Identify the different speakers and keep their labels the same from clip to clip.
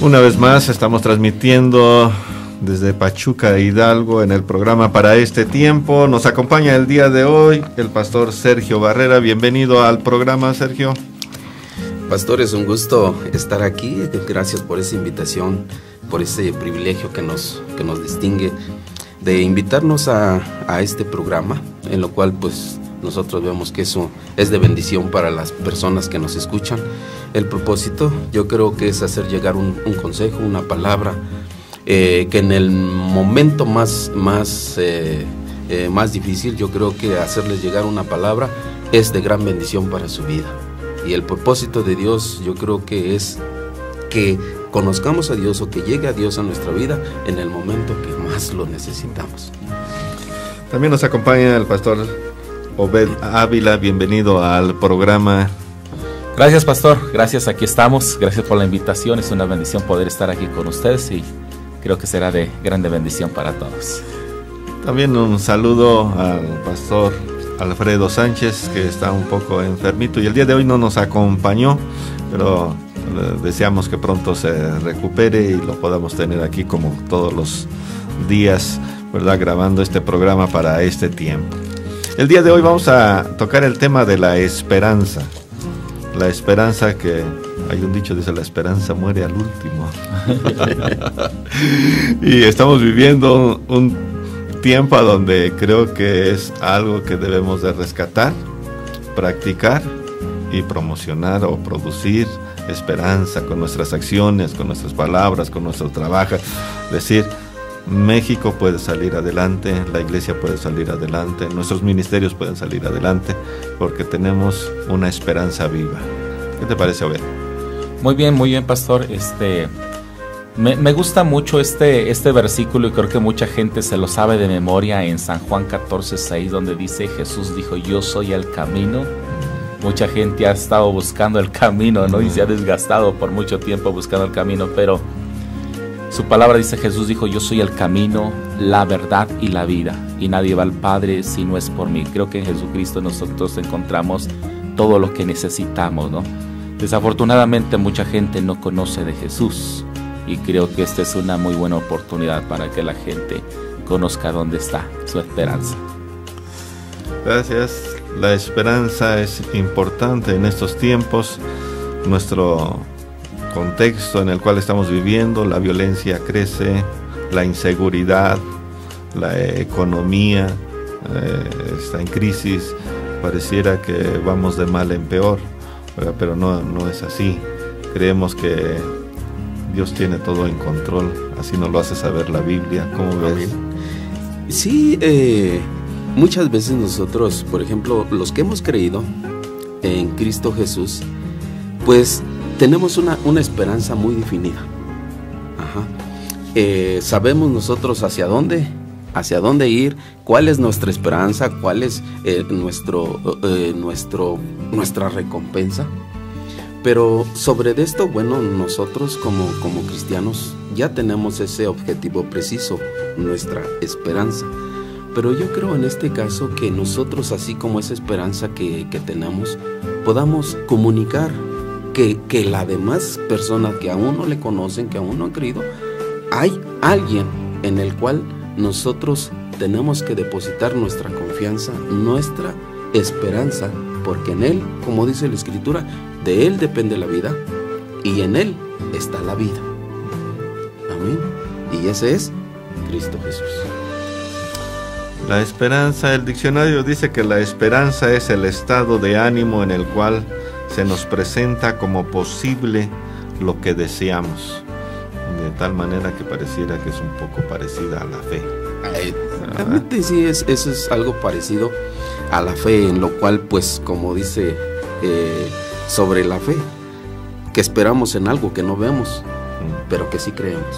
Speaker 1: Una vez más estamos transmitiendo desde Pachuca, Hidalgo, en el programa Para Este Tiempo. Nos acompaña el día de hoy el pastor Sergio Barrera. Bienvenido al programa, Sergio.
Speaker 2: Pastor, es un gusto estar aquí. Gracias por esa invitación, por ese privilegio que nos distingue de invitarnos a este programa, en lo cual pues nosotros vemos que eso es de bendición para las personas que nos escuchan. El propósito, yo creo que es hacer llegar un consejo, una palabra, que en el momento más difícil, yo creo que hacerles llegar una palabra es de gran bendición para su vida. Y el propósito de Dios, yo creo que es que conozcamos a Dios o que llegue a Dios a nuestra vida en el momento que más lo necesitamos.
Speaker 1: También nos acompaña el pastor Obed Ávila. Bienvenido al programa.
Speaker 3: Gracias, pastor. Gracias, aquí estamos. Gracias por la invitación. Es una bendición poder estar aquí con ustedes y creo que será de grande bendición para todos.
Speaker 1: También un saludo al pastor Alfredo Sánchez, que está un poco enfermito y el día de hoy no nos acompañó, pero deseamos que pronto se recupere y lo podamos tener aquí como todos los días, ¿verdad? Grabando este programa Para Este Tiempo. El día de hoy vamos a tocar el tema de la esperanza. La esperanza, que hay un dicho, dice, la esperanza muere al último. Y estamos viviendo un tiempo donde creo que es algo que debemos de rescatar, practicar y promocionar o producir esperanza con nuestras acciones, con nuestras palabras, con nuestro trabajo. Decir, México puede salir adelante, la iglesia puede salir adelante, nuestros ministerios pueden salir adelante, porque tenemos una esperanza viva. ¿Qué te parece, Obed?
Speaker 3: Muy bien, pastor. Me gusta mucho este versículo y creo que mucha gente se lo sabe de memoria en San Juan 14:6, donde dice, Jesús dijo, yo soy el camino. Mucha gente ha estado buscando el camino, ¿no? Y se ha desgastado por mucho tiempo buscando el camino, pero su palabra dice, Jesús dijo, yo soy el camino, la verdad y la vida, y nadie va al Padre si no es por mí. Creo que en Jesucristo nosotros encontramos todo lo que necesitamos, ¿no? Desafortunadamente mucha gente no conoce de Jesús, y creo que esta es una muy buena oportunidad para que la gente conozca dónde está su esperanza.
Speaker 1: Gracias. La esperanza es importante en estos tiempos. Nuestro contexto en el cual estamos viviendo, la violencia crece, la inseguridad, la economía está en crisis, pareciera que vamos de mal en peor, pero no es así. Creemos que Dios tiene todo en control, así nos lo hace saber la Biblia. ¿Cómo ves?
Speaker 2: Sí, muchas veces nosotros, por ejemplo, los que hemos creído en Cristo Jesús, pues tenemos una esperanza muy definida. Sabemos nosotros hacia dónde ir, cuál es nuestra esperanza, cuál es nuestra recompensa. Pero sobre esto, bueno, nosotros como cristianos ya tenemos ese objetivo preciso, nuestra esperanza. Pero yo creo en este caso que nosotros, así como esa esperanza que tenemos, podamos comunicar que la demás persona que aún no le conocen, que aún no han creído, hay alguien en el cual nosotros tenemos que depositar nuestra confianza, nuestra esperanza, porque en Él, como dice la Escritura, de Él depende la vida y en Él está la vida. Amén. Y ese es Cristo Jesús.
Speaker 1: La esperanza, el diccionario dice que la esperanza es el estado de ánimo en el cual se nos presenta como posible lo que deseamos, de tal manera que pareciera que es un poco parecida a la fe.
Speaker 2: Realmente sí, eso es algo parecido a la fe, en lo cual, pues, como dice sobre la fe, que esperamos en algo que no vemos, pero que sí creemos.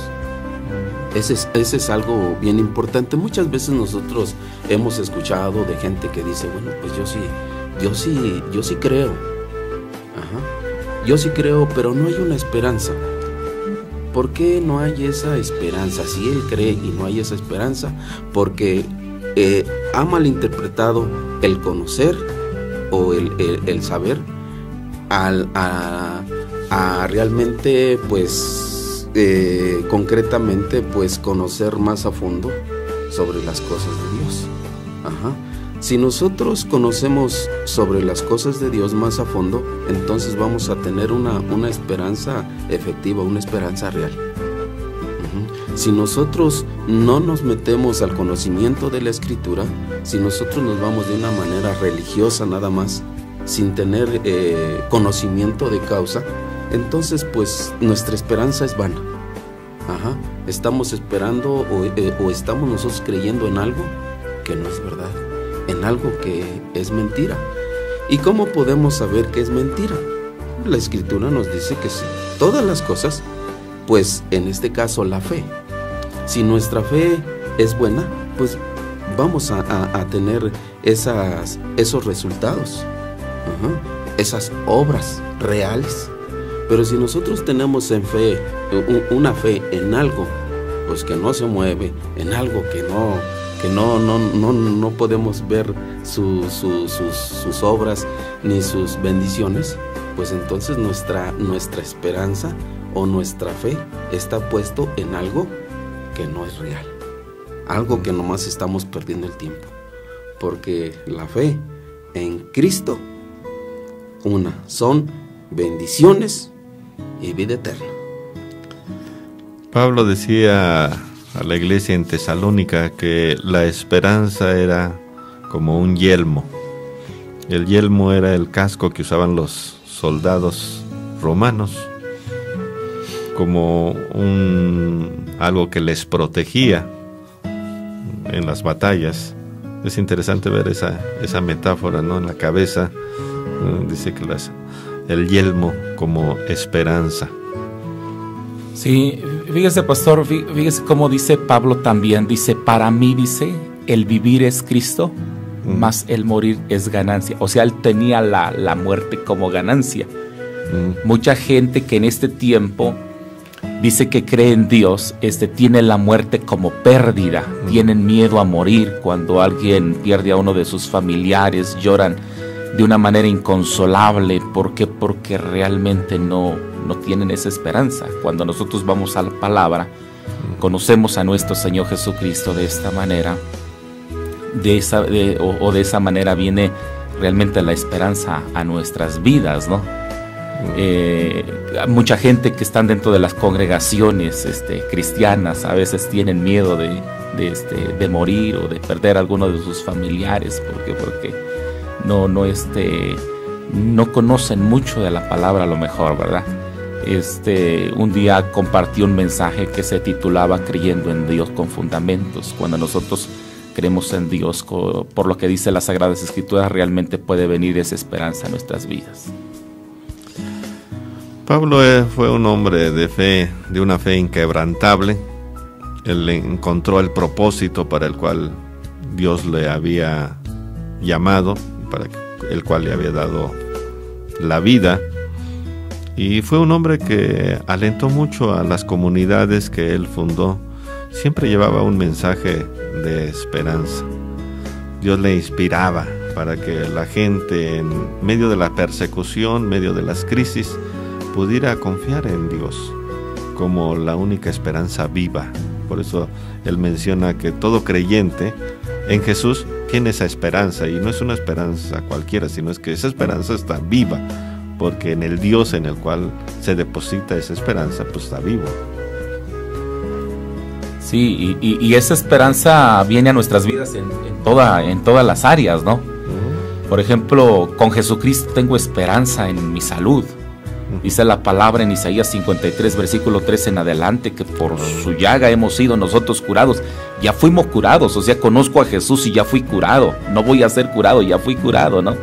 Speaker 2: Ese es algo bien importante. Muchas veces nosotros hemos escuchado de gente que dice, bueno, pues yo sí creo. Yo sí creo, pero no hay una esperanza. ¿Por qué no hay esa esperanza? Si él cree y no hay esa esperanza, porque ha malinterpretado el conocer o el saber a realmente, pues, concretamente, pues, conocer más a fondo sobre las cosas de Dios. Ajá. Si nosotros conocemos sobre las cosas de Dios más a fondo, entonces vamos a tener una esperanza efectiva, una esperanza real. Si nosotros no nos metemos al conocimiento de la Escritura, si nosotros nos vamos de una manera religiosa nada más, sin tener conocimiento de causa, entonces pues nuestra esperanza es vana. Ajá. Estamos esperando o estamos nosotros creyendo en algo que no es verdad, en algo que es mentira. ¿Y cómo podemos saber que es mentira? La Escritura nos dice que sí, todas las cosas, pues en este caso la fe. Si nuestra fe es buena, pues vamos a tener esos resultados, esas obras reales. Pero si nosotros tenemos una fe en algo, pues que no se mueve, en algo que no podemos ver sus obras ni sus bendiciones, pues entonces nuestra esperanza o nuestra fe está puesto en algo que no es real, algo que nomás estamos perdiendo el tiempo, porque la fe en Cristo, son bendiciones y vida eterna.
Speaker 1: Pablo decía a la iglesia en Tesalónica que la esperanza era como un yelmo. El yelmo era el casco que usaban los soldados romanos, como algo que les protegía en las batallas. Es interesante ver esa metáfora, ¿no? En la cabeza dice que el yelmo como esperanza.
Speaker 3: Sí, fíjese, pastor, fíjese cómo dice Pablo también, dice, para mí, dice, el vivir es Cristo, más el morir es ganancia. O sea, él tenía la muerte como ganancia. Mucha gente que en este tiempo dice que cree en Dios, tiene la muerte como pérdida, tienen miedo a morir. Cuando alguien pierde a uno de sus familiares, lloran de una manera inconsolable. ¿Por qué? Porque realmente no tienen esa esperanza. Cuando nosotros vamos a la palabra, conocemos a nuestro Señor Jesucristo de esta manera, de esa manera viene realmente la esperanza a nuestras vidas, ¿no? Mucha gente que están dentro de las congregaciones cristianas a veces tienen miedo de morir o de perder a alguno de sus familiares porque no conocen mucho de la palabra, a lo mejor, ¿verdad? Un día compartí un mensaje que se titulaba Creyendo en Dios con Fundamentos. Cuando nosotros creemos en Dios, por lo que dice las Sagradas Escrituras, realmente puede venir esa esperanza a nuestras vidas.
Speaker 1: Pablo fue un hombre de fe, de una fe inquebrantable. Él encontró el propósito para el cual Dios le había llamado, para el cual le había dado la vida, y fue un hombre que alentó mucho a las comunidades que él fundó. Siempre llevaba un mensaje de esperanza. Dios le inspiraba para que la gente, en medio de la persecución, en medio de las crisis, pudiera confiar en Dios como la única esperanza viva. Por eso él menciona que todo creyente en Jesús tiene esa esperanza, y no es una esperanza cualquiera, sino es que esa esperanza está viva, porque en el Dios en el cual se deposita esa esperanza, pues está vivo.
Speaker 3: Sí, y esa esperanza viene a nuestras vidas en todas las áreas, ¿no? Por ejemplo, con Jesucristo tengo esperanza en mi salud. Dice la palabra en Isaías 53, versículo 3 en adelante, que por su llaga hemos sido nosotros curados. Ya fuimos curados, o sea, conozco a Jesús y ya fui curado. No voy a ser curado, ya fui curado, ¿no?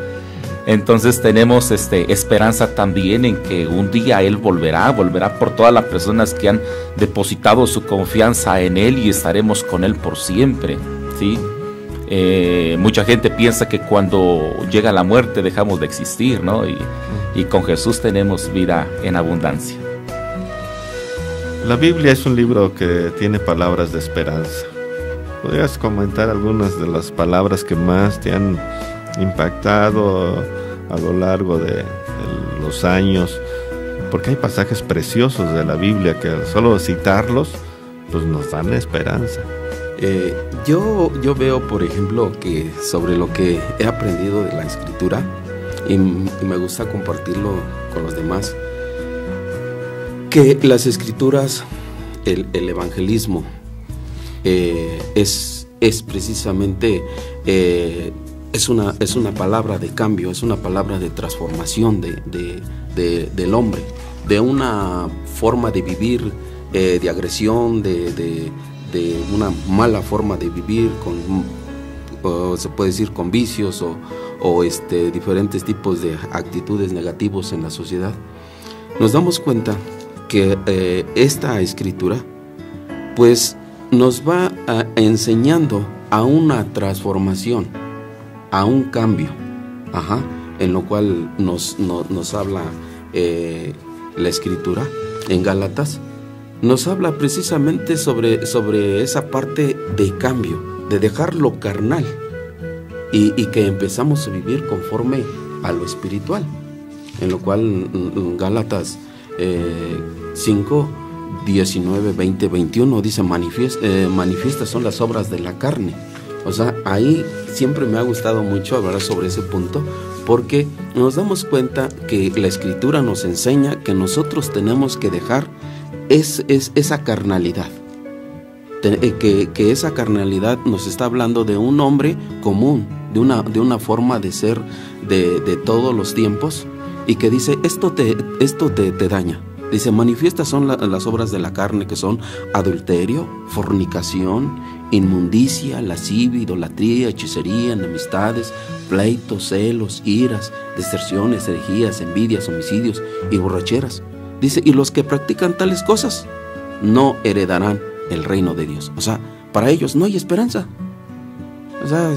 Speaker 3: Entonces tenemos esperanza también en que un día Él volverá por todas las personas que han depositado su confianza en Él, y estaremos con Él por siempre, ¿sí? Mucha gente piensa que cuando llega la muerte dejamos de existir, ¿no? Y con Jesús tenemos vida en abundancia.
Speaker 1: La Biblia es un libro que tiene palabras de esperanza. ¿Podrías comentar algunas de las palabras que más te han impactado a lo largo de los años? Porque hay pasajes preciosos de la Biblia que solo citarlos pues nos dan esperanza.
Speaker 2: Yo veo, por ejemplo, que sobre lo que he aprendido de la Escritura, y me gusta compartirlo con los demás, que las Escrituras, el evangelismo, es precisamente es una palabra de cambio, es una palabra de transformación del hombre, de una forma de vivir, de agresión, de una mala forma de vivir, se puede decir con vicios o diferentes tipos de actitudes negativos en la sociedad. Nos damos cuenta que esta Escritura pues nos va enseñando a una transformación, a un cambio, en lo cual nos habla la Escritura en Gálatas. Nos habla precisamente sobre esa parte de cambio, de dejar lo carnal y que empezamos a vivir conforme a lo espiritual, en lo cual Gálatas 5, 19, 20, 21 dice manifiestas son las obras de la carne. O sea, ahí siempre me ha gustado mucho hablar sobre ese punto, porque nos damos cuenta que la Escritura nos enseña que nosotros tenemos que dejar esa carnalidad, que esa carnalidad nos está hablando de un hombre común, de una forma de ser de todos los tiempos, y que dice esto te daña. Dice, manifiestas son las obras de la carne, que son adulterio, fornicación, inmundicia, lascivia, idolatría, hechicería, enemistades, pleitos, celos, iras, deserciones, herejías, envidias, homicidios y borracheras. Dice, y los que practican tales cosas no heredarán el reino de Dios. O sea, para ellos no hay esperanza. O sea,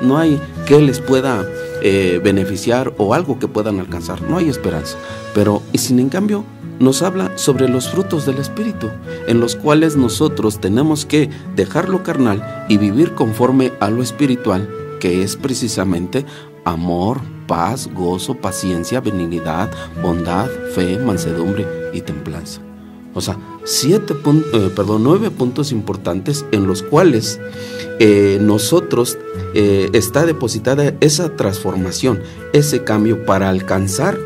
Speaker 2: no hay que les pueda beneficiar o algo que puedan alcanzar. No hay esperanza. Pero, y sin en cambio, nos habla sobre los frutos del Espíritu, en los cuales nosotros tenemos que dejar lo carnal y vivir conforme a lo espiritual, que es precisamente amor, paz, gozo, paciencia, benignidad, bondad, fe, mansedumbre y templanza. O sea, 9 puntos importantes en los cuales nosotros está depositada esa transformación, ese cambio. Para alcanzar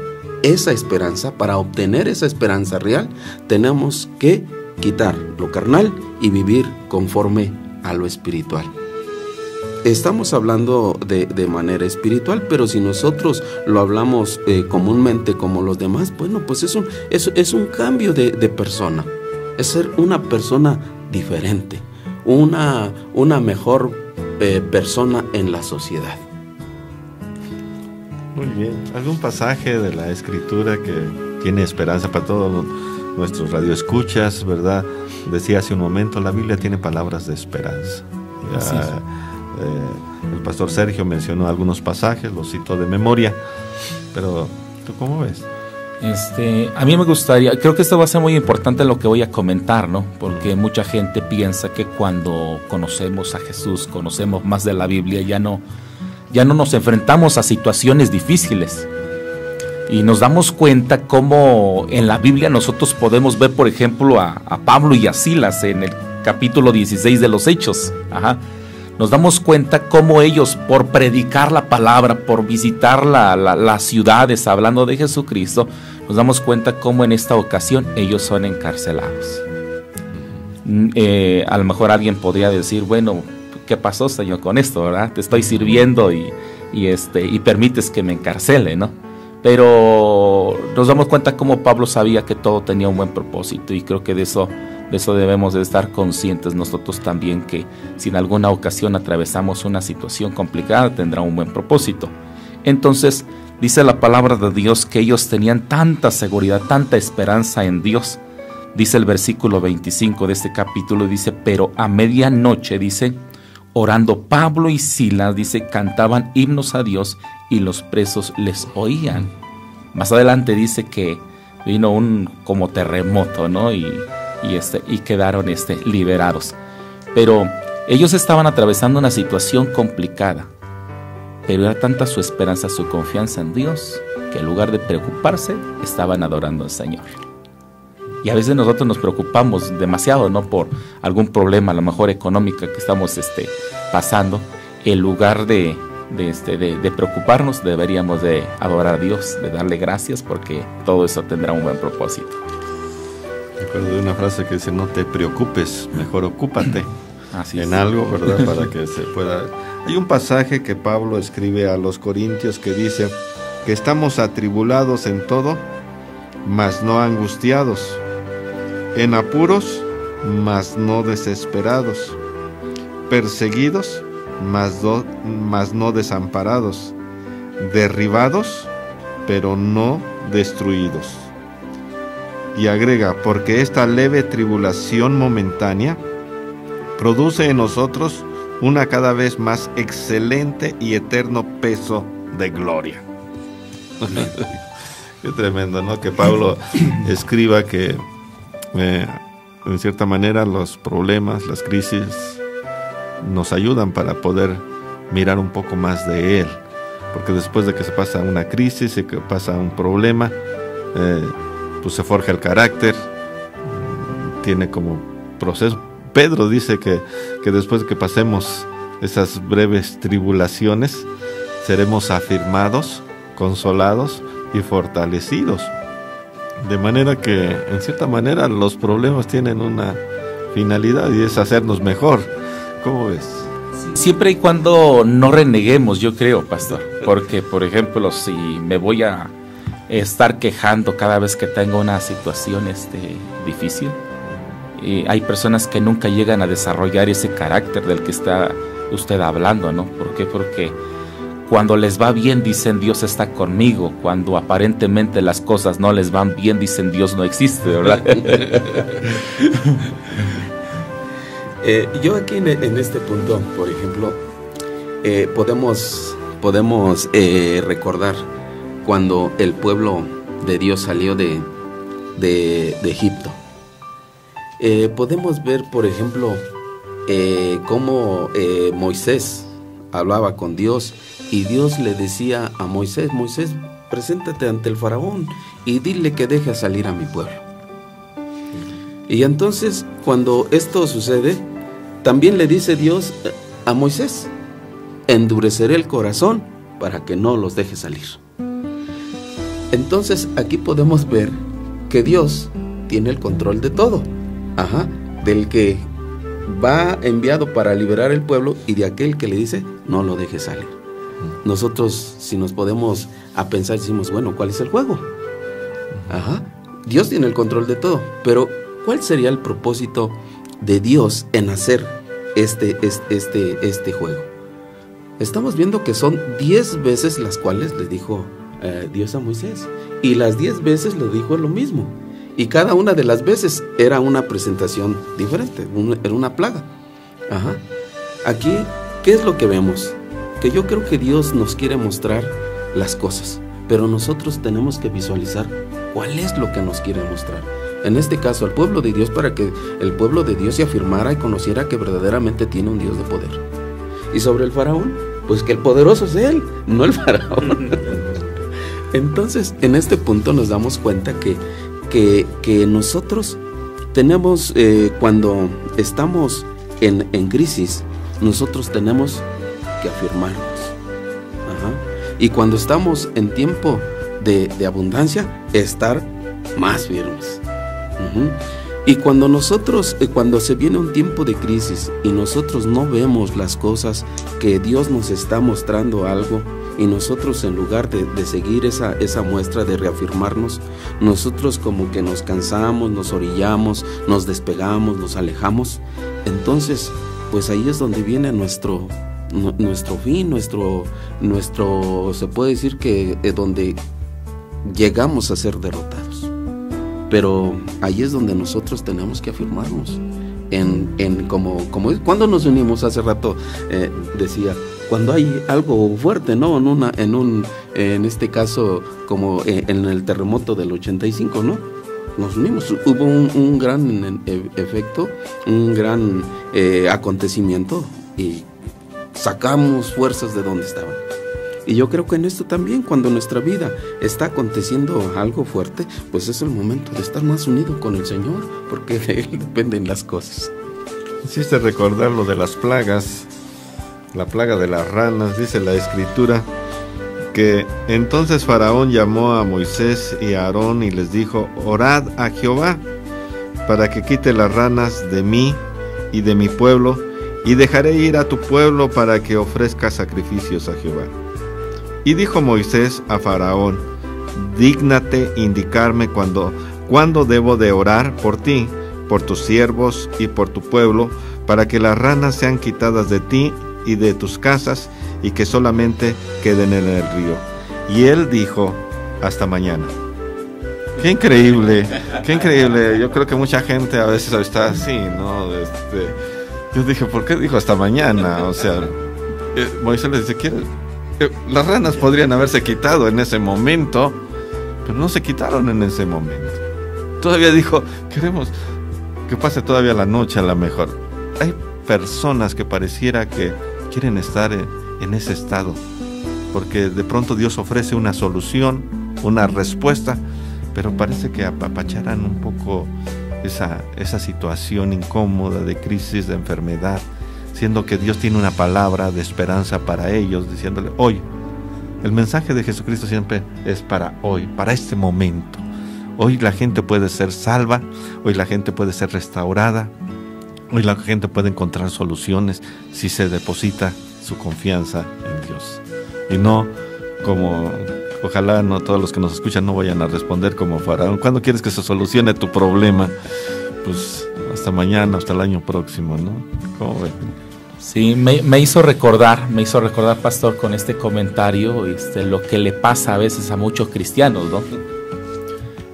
Speaker 2: esa esperanza, para obtener esa esperanza real, tenemos que quitar lo carnal y vivir conforme a lo espiritual. Estamos hablando de manera espiritual, pero si nosotros lo hablamos comúnmente como los demás, bueno, pues es un cambio de persona, es ser una persona diferente, una mejor persona en la sociedad.
Speaker 1: Muy bien. ¿Algún pasaje de la Escritura que tiene esperanza para todos nuestros radioescuchas, verdad? Decía hace un momento, la Biblia tiene palabras de esperanza. El pastor Sergio mencionó algunos pasajes, los cito de memoria, pero ¿tú cómo ves?
Speaker 3: A mí me gustaría, creo que esto va a ser muy importante lo que voy a comentar, ¿no? Porque mucha gente piensa que cuando conocemos a Jesús, conocemos más de la Biblia, ya no nos enfrentamos a situaciones difíciles. Y nos damos cuenta cómo en la Biblia nosotros podemos ver, por ejemplo, a Pablo y a Silas en el capítulo 16 de los Hechos. Nos damos cuenta cómo ellos, por predicar la palabra, por visitar las ciudades hablando de Jesucristo, nos damos cuenta cómo en esta ocasión ellos son encarcelados. A lo mejor alguien podría decir, bueno, ¿qué pasó, Señor, con esto, verdad? Te estoy sirviendo y permites que me encarcele, ¿no? Pero nos damos cuenta cómo Pablo sabía que todo tenía un buen propósito, y creo que de eso debemos de estar conscientes nosotros también, que si en alguna ocasión atravesamos una situación complicada, tendrá un buen propósito. Entonces, dice la palabra de Dios que ellos tenían tanta seguridad, tanta esperanza en Dios. Dice el versículo 25 de este capítulo, dice, pero a medianoche, dice, orando Pablo y Silas, dice, cantaban himnos a Dios y los presos les oían. Más adelante dice que vino un como terremoto, ¿no? Y y quedaron liberados. Pero ellos estaban atravesando una situación complicada, pero era tanta su esperanza, su confianza en Dios, que en lugar de preocuparse, estaban adorando al Señor. Y a veces nosotros nos preocupamos demasiado, ¿no?, por algún problema, a lo mejor económico que estamos pasando. En lugar de preocuparnos, deberíamos de adorar a Dios, de darle gracias, porque todo eso tendrá un buen propósito.
Speaker 1: Recuerdo de una frase que dice: no te preocupes, mejor ocúpate en
Speaker 3: es.
Speaker 1: Algo, ¿verdad? Para que se pueda... Hay un pasaje que Pablo escribe a los Corintios que dice que estamos atribulados en todo, mas no angustiados, en apuros, mas no desesperados, perseguidos, mas no desamparados, derribados, pero no destruidos. Y agrega: porque esta leve tribulación momentánea produce en nosotros una cada vez más excelente y eterno peso de gloria. Qué tremendo, ¿no? Que Pablo escriba que en cierta manera los problemas, las crisis nos ayudan para poder mirar un poco más de Él, porque después de que se pasa una crisis y que pasa un problema, pues se forja el carácter, tiene como proceso. Pedro dice que después de que pasemos esas breves tribulaciones, seremos afirmados, consolados y fortalecidos. De manera que, en cierta manera, los problemas tienen una finalidad, y es hacernos mejor. ¿Cómo ves?
Speaker 3: Siempre y cuando no reneguemos, yo creo, pastor. Porque, por ejemplo, si me voy a estar quejando cada vez que tengo una situación difícil, hay personas que nunca llegan a desarrollar ese carácter del que está usted hablando, ¿no? ¿Por qué? Porque cuando les va bien dicen Dios está conmigo, cuando aparentemente las cosas no les van bien dicen Dios no existe, ¿verdad?
Speaker 2: Yo aquí en este punto, por ejemplo, podemos recordar cuando el pueblo de Dios salió de Egipto. Podemos ver, por ejemplo, cómo Moisés hablaba con Dios, y Dios le decía a Moisés: Moisés, preséntate ante el faraón y dile que deje salir a mi pueblo. Y entonces, cuando esto sucede, también le dice Dios a Moisés: endureceré el corazón para que no los deje salir. Entonces, aquí podemos ver que Dios tiene el control de todo. Del que va enviado para liberar el pueblo y de aquel que le dice no lo deje salir. Nosotros, si nos podemos a pensar, decimos: bueno, ¿cuál es el juego? Dios tiene el control de todo, pero ¿cuál sería el propósito de Dios en hacer este juego? Estamos viendo que son 10 veces las cuales le dijo Dios a Moisés, y las 10 veces le dijo lo mismo. Y cada una de las veces era una presentación diferente, era una plaga. Aquí, ¿qué es lo que vemos? Que yo creo que Dios nos quiere mostrar las cosas, pero nosotros tenemos que visualizar cuál es lo que nos quiere mostrar. En este caso, al pueblo de Dios, para que el pueblo de Dios se afirmara y conociera que verdaderamente tiene un Dios de poder. Y sobre el faraón, pues que el poderoso es él, no el faraón. Entonces, en este punto nos damos cuenta que nosotros tenemos, cuando estamos en crisis, nosotros tenemos que afirmarnos. Y cuando estamos en tiempo de abundancia, estar más firmes. Y cuando nosotros, cuando se viene un tiempo de crisis y nosotros no vemos las cosas, que Dios nos está mostrando algo, y nosotros, en lugar de seguir esa muestra de reafirmarnos, nosotros como que nos cansamos, nos orillamos, nos despegamos, nos alejamos. Entonces, pues ahí es donde viene nuestro fin, nuestro se puede decir que donde llegamos a ser derrotados. Pero ahí es donde nosotros tenemos que afirmarnos. Como cuando nos unimos hace rato, decía, cuando hay algo fuerte, ¿no? En este caso, como en el terremoto del 85, ¿no? nos unimos. Hubo un gran efecto, un gran acontecimiento, y sacamos fuerzas de donde estaban. Y yo creo que en esto también, cuando en nuestra vida está aconteciendo algo fuerte, pues es el momento de estar más unido con el Señor, porque de Él dependen las cosas.
Speaker 1: Hiciste recordar lo de las plagas, la plaga de las ranas. Dice la Escritura que entonces Faraón llamó a Moisés y a Aarón y les dijo: orad a Jehová para que quite las ranas de mí y de mi pueblo, y dejaré ir a tu pueblo para que ofrezca sacrificios a Jehová. Y dijo Moisés a Faraón: dígnate indicarme cuándo debo de orar por ti, por tus siervos y por tu pueblo, para que las ranas sean quitadas de ti y de tus casas, y que solamente queden en el río. Y él dijo: hasta mañana. Qué increíble, qué increíble. Yo creo que mucha gente a veces está así, ¿no? Yo dije, ¿por qué dijo hasta mañana? O sea, Moisés le dice, las ranas podrían haberse quitado en ese momento, pero no se quitaron en ese momento. Todavía dijo, queremos que pase todavía la noche a lo mejor. Hay personas que pareciera que quieren estar en ese estado, porque de pronto Dios ofrece una solución, una respuesta, pero parece que apapacharan un poco esa situación incómoda de crisis, de enfermedad, siendo que Dios tiene una palabra de esperanza para ellos, diciéndole hoy. El mensaje de Jesucristo siempre es para hoy, para este momento. Hoy la gente puede ser salva, hoy la gente puede ser restaurada, hoy la gente puede encontrar soluciones si se deposita su confianza en Dios. Y no como, ojalá no todos los que nos escuchan no vayan a responder como Faraón: ¿cuándo quieres que se solucione tu problema? Pues hasta mañana, hasta el año próximo, ¿no? ¿Cómo ven?
Speaker 3: Sí, me hizo recordar, pastor, con este comentario, lo que le pasa a veces a muchos cristianos, ¿no?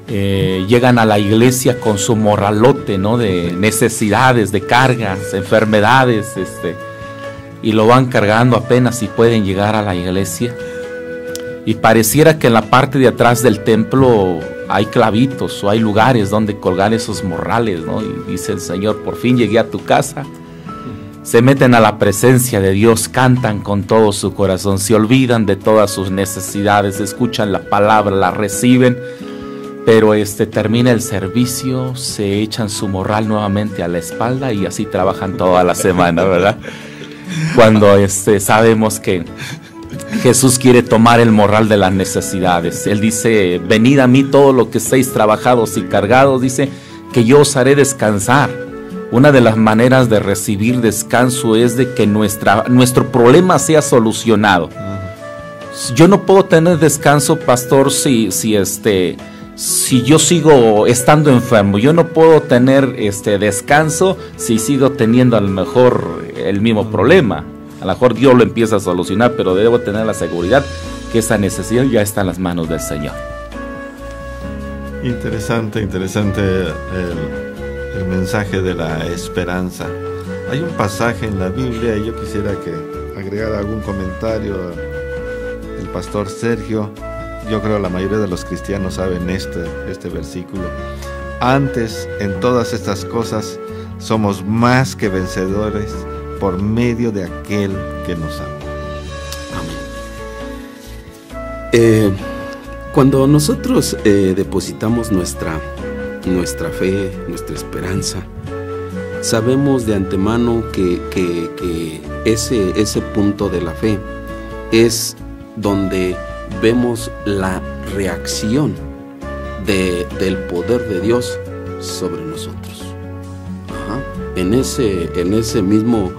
Speaker 3: Llegan a la iglesia con su morralote, ¿no? De necesidades, de cargas, enfermedades, y lo van cargando apenas si pueden llegar a la iglesia. Y pareciera que en la parte de atrás del templo hay clavitos o hay lugares donde colgar esos morrales, ¿no? Y dice el Señor, por fin llegué a tu casa. Se meten a la presencia de Dios, cantan con todo su corazón, se olvidan de todas sus necesidades, escuchan la palabra, la reciben, pero termina el servicio, se echan su morral nuevamente a la espalda y así trabajan toda la semana, ¿verdad? Cuando sabemos que Jesús quiere tomar el morral de las necesidades. Él dice, venid a mí todos los que estéis trabajados y cargados, dice, que yo os haré descansar. Una de las maneras de recibir descanso es de que nuestro problema sea solucionado. Yo no puedo tener descanso, pastor, si yo sigo estando enfermo. Yo no puedo tener descanso si sigo teniendo a lo mejor el mismo problema. A lo mejor Dios lo empieza a solucionar, pero debo tener la seguridad que esa necesidad ya está en las manos del Señor.
Speaker 1: Interesante el mensaje de la esperanza. Hay un pasaje en la Biblia y yo quisiera que agregara algún comentario el pastor Sergio. Yo creo la mayoría de los cristianos saben este versículo. Antes, en todas estas cosas, somos más que vencedores por medio de aquel que nos ama.
Speaker 2: Amén. Cuando nosotros depositamos nuestra fe, nuestra esperanza, sabemos de antemano que ese punto de la fe es donde vemos la reacción del poder de Dios sobre nosotros. En ese mismo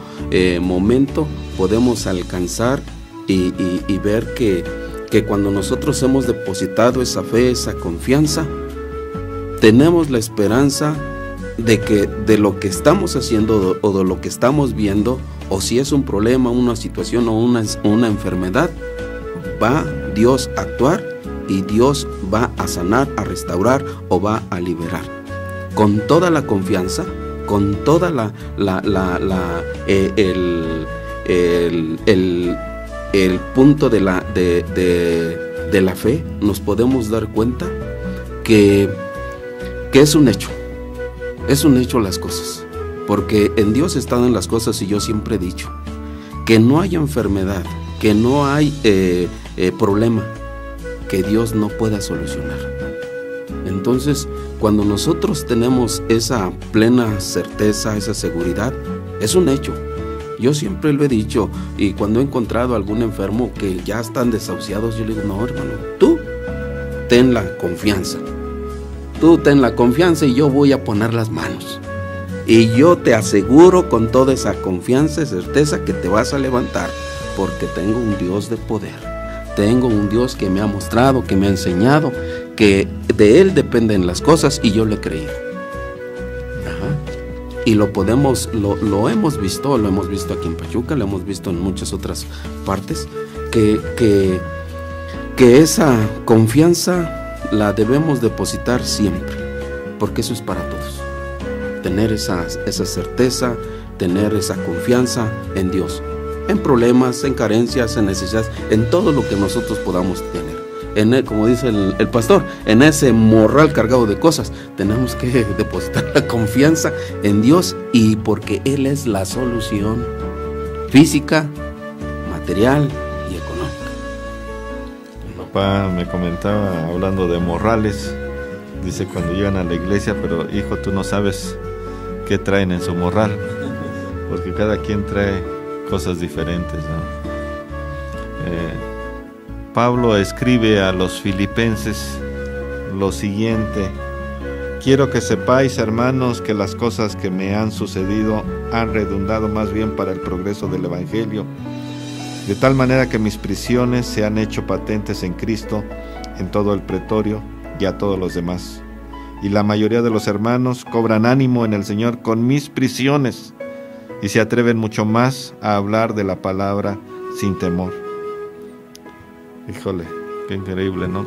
Speaker 2: momento podemos alcanzar y ver que cuando nosotros hemos depositado esa fe, esa confianza, tenemos la esperanza de que de lo que estamos haciendo o de lo que estamos viendo, o si es un problema, una situación o una enfermedad, va Dios a actuar y Dios va a sanar, a restaurar o va a liberar. Con toda la confianza, con toda el punto de la fe, nos podemos dar cuenta que que es un hecho las cosas, porque en Dios están las cosas, y yo siempre he dicho que no hay enfermedad, que no hay problema que Dios no pueda solucionar. Entonces, cuando nosotros tenemos esa plena certeza, esa seguridad, es un hecho. Yo siempre lo he dicho, y cuando he encontrado a algún enfermo que ya están desahuciados, yo le digo, no, hermano, tú ten la confianza. Tú ten la confianza y yo voy a poner las manos. Y yo te aseguro con toda esa confianza y certeza que te vas a levantar, porque tengo un Dios de poder. Tengo un Dios que me ha mostrado, que me ha enseñado, que de Él dependen las cosas, y yo le he creído. Y lo hemos visto aquí en Pachuca, lo hemos visto en muchas otras partes, que esa confianza la debemos depositar siempre, porque eso es para todos. Tener esa certeza, tener esa confianza en Dios, en problemas, en carencias, en necesidades, en todo lo que nosotros podamos tener. Como dice el pastor, en ese morral cargado de cosas, tenemos que depositar la confianza en Dios, y porque Él es la solución física, material y económica.
Speaker 1: Papá me comentaba, hablando de morrales, dice, cuando llegan a la iglesia, pero hijo, tú no sabes qué traen en su morral, porque cada quien trae cosas diferentes, ¿no? Pablo escribe a los filipenses lo siguiente: quiero que sepáis, hermanos, que las cosas que me han sucedido han redundado más bien para el progreso del Evangelio, de tal manera que mis prisiones se han hecho patentes en Cristo, en todo el pretorio y a todos los demás. Y la mayoría de los hermanos cobran ánimo en el Señor con mis prisiones, y se atreven mucho más a hablar de la palabra sin temor. Híjole, qué increíble, ¿no?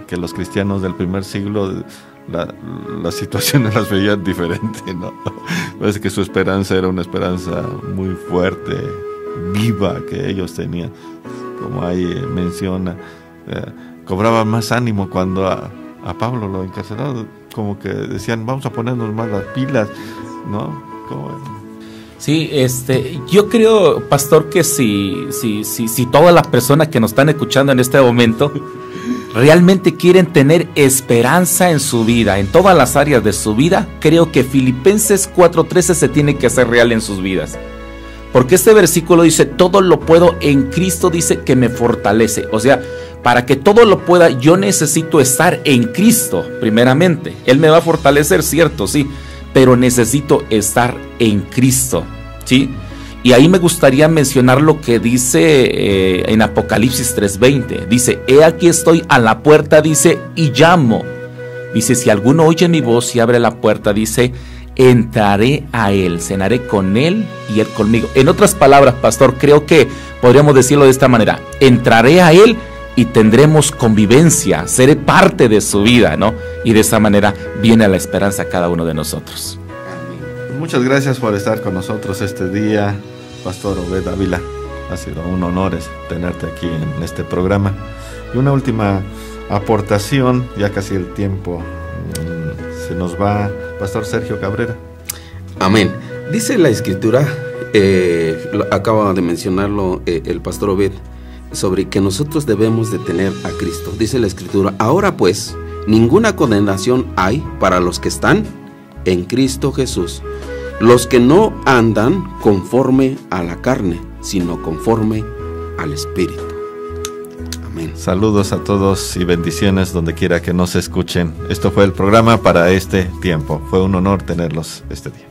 Speaker 1: Que los cristianos del primer siglo las situaciones las veían diferente, ¿no? Parece que su esperanza era una esperanza muy fuerte, viva, que ellos tenían. Como ahí menciona, cobraban más ánimo cuando a Pablo lo encarcelaron, como que decían, vamos a ponernos más las pilas, ¿no?
Speaker 3: Sí, yo creo, pastor, que si todas las personas que nos están escuchando en este momento realmente quieren tener esperanza en su vida, en todas las áreas de su vida, creo que Filipenses 4:13 se tiene que hacer real en sus vidas. Porque este versículo dice, todo lo puedo en Cristo, dice, que me fortalece. O sea, para que todo lo pueda, yo necesito estar en Cristo, primeramente. Él me va a fortalecer, cierto, sí, pero necesito estar en Cristo, ¿sí? Y ahí me gustaría mencionar lo que dice en Apocalipsis 3:20. Dice, he aquí estoy a la puerta, dice, y llamo. Dice, si alguno oye mi voz y abre la puerta, dice, entraré a él, cenaré con él y él conmigo. En otras palabras, pastor, creo que podríamos decirlo de esta manera: entraré a él y tendremos convivencia, seré parte de su vida, ¿no? Y de esa manera viene la esperanza a cada uno de nosotros.
Speaker 1: Muchas gracias por estar con nosotros este día, Pastor Obed Ávila. Ha sido un honor tenerte aquí en este programa. Y una última aportación, ya casi el tiempo se nos va, Pastor Sergio Cabrera.
Speaker 2: Amén. Dice la Escritura, acaba de mencionarlo el Pastor Obed, sobre que nosotros debemos de tener a Cristo. Dice la Escritura, ahora pues, ninguna condenación hay para los que están en Cristo Jesús, los que no andan conforme a la carne, sino conforme al Espíritu. Amén.
Speaker 1: Saludos a todos y bendiciones donde quiera que nos escuchen. Esto fue el programa para este tiempo. Fue un honor tenerlos este día.